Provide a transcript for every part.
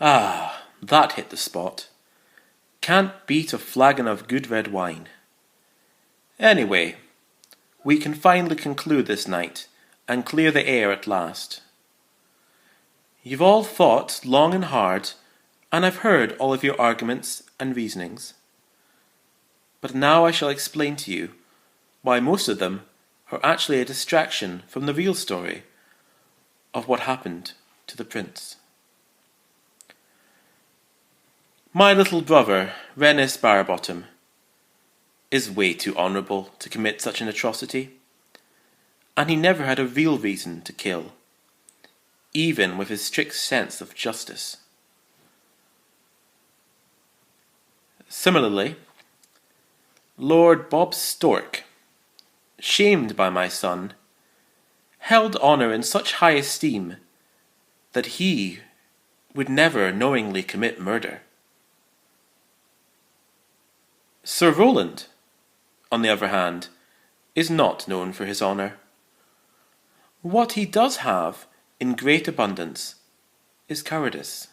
Ah, that hit the spot. Can't beat a flagon of good red wine. Anyway, we can finally conclude this night and clear the air at last. You've all thought long and hard, and I've heard all of your arguments and reasonings. But now I shall explain to you why most of them are actually a distraction from the real story of what happened to the prince. My little brother, Rennis Barabottom, is way too honourable to commit such an atrocity, and he never had a real reason to kill, even with his strict sense of justice. Similarly, Lord Bob Stork, shamed by my son, held honour in such high esteem that he would never knowingly commit murder. Sir Rowland, on the other hand, is not known for his honour. What he does have in great abundance is cowardice.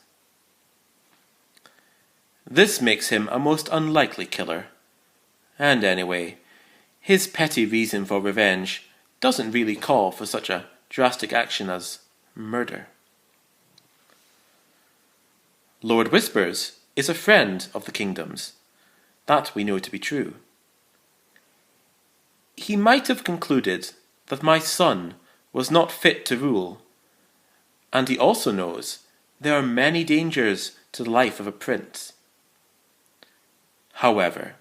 This makes him a most unlikely killer, and anyway, his petty reason for revenge doesn't really call for such a drastic action as murder. Lord Whispers is a friend of the kingdom's. That we know to be true. He might have concluded that my son was not fit to rule, and he also knows there are many dangers to the life of a prince. However,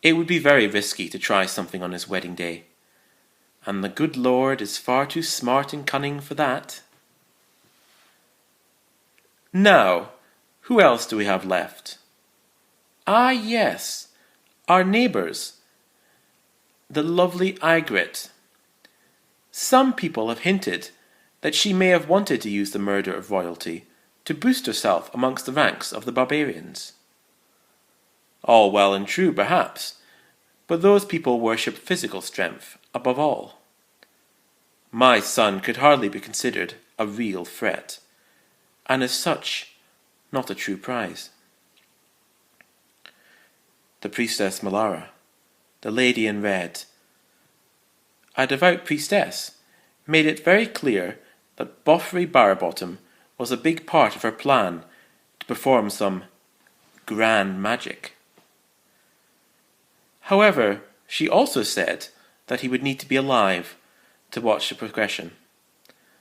it would be very risky to try something on his wedding day, and the good Lord is far too smart and cunning for that. Now, who else do we have left? Ah, yes, our neighbours, the lovely Ygritte. Some people have hinted that she may have wanted to use the murder of royalty to boost herself amongst the ranks of the barbarians. All well and true, perhaps, but those people worship physical strength above all. My son could hardly be considered a real threat, and as such, not a true prize. The priestess Melara, the lady in red, a devout priestess, made it very clear that Boffrey Barabottom was a big part of her plan to perform some grand magic. However, she also said that he would need to be alive to watch the progression,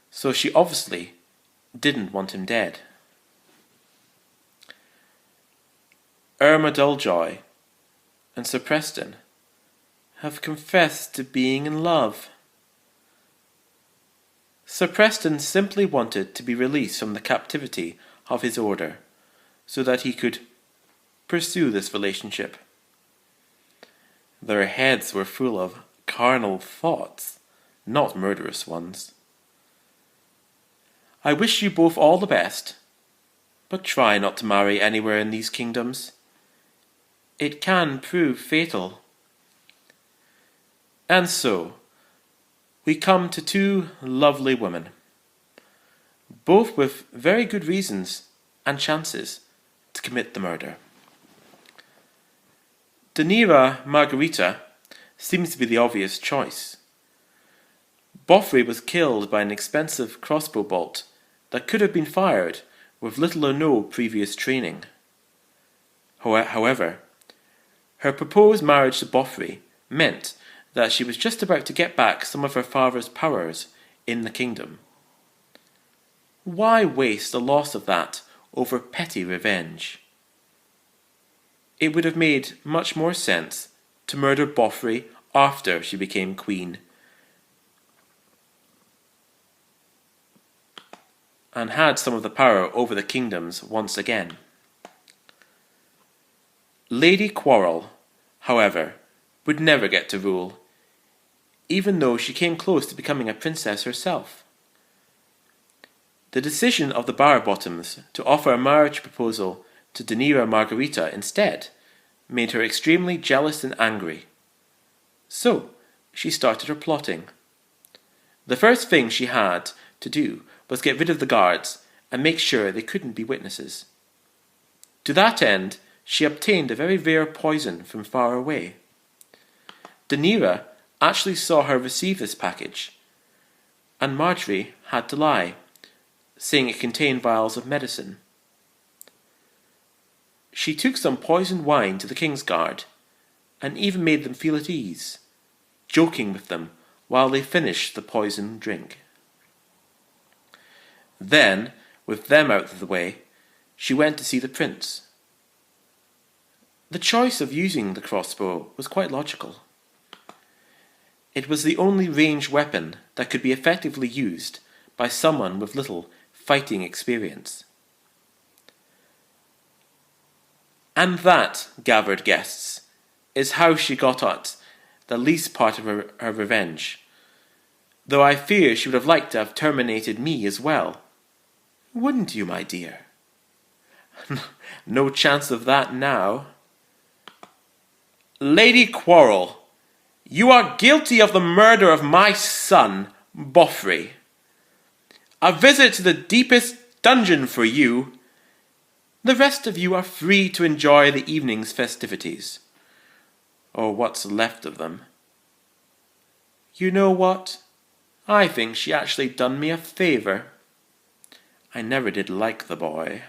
so she obviously didn't want him dead. Irma Dulljoy and Sir Preston have confessed to being in love. Sir Preston simply wanted to be released from the captivity of his order so that he could pursue this relationship. Their heads were full of carnal thoughts, not murderous ones. I wish you both all the best, but try not to marry anywhere in these kingdoms. It can prove fatal. And so, we come to two lovely women, both with very good reasons and chances to commit the murder. Daenerys Margarita seems to be the obvious choice. Boffrey was killed by an expensive crossbow bolt that could have been fired with little or no previous training. However, her proposed marriage to Boffrey meant that she was just about to get back some of her father's powers in the kingdom. Why waste the loss of that over petty revenge? It would have made much more sense to murder Boffrey after she became queen, and had some of the power over the kingdoms once again. Lady Quarrel, however, would never get to rule, even though she came close to becoming a princess herself. The decision of the Barabottoms to offer a marriage proposal to Daenerys Margarita instead made her extremely jealous and angry. So she started her plotting. The first thing she had to do was get rid of the guards and make sure they couldn't be witnesses. To that end, she obtained a very rare poison from far away. Danira actually saw her receive this package, and Marjorie had to lie, saying it contained vials of medicine. She took some poisoned wine to the King's Guard, and even made them feel at ease, joking with them while they finished the poisoned drink. Then, with them out of the way, she went to see the prince. The choice of using the crossbow was quite logical. It was the only ranged weapon that could be effectively used by someone with little fighting experience. And that, gathered guests, is how she got at the least part of her revenge, though I fear she would have liked to have terminated me as well. Wouldn't you, my dear? No chance of that now. Lady Quarrel, you are guilty of the murder of my son, Boffrey. A visit to the deepest dungeon for you. The rest of you are free to enjoy the evening's festivities, or what's left of them. You know what? I think she actually done me a favour. I never did like the boy.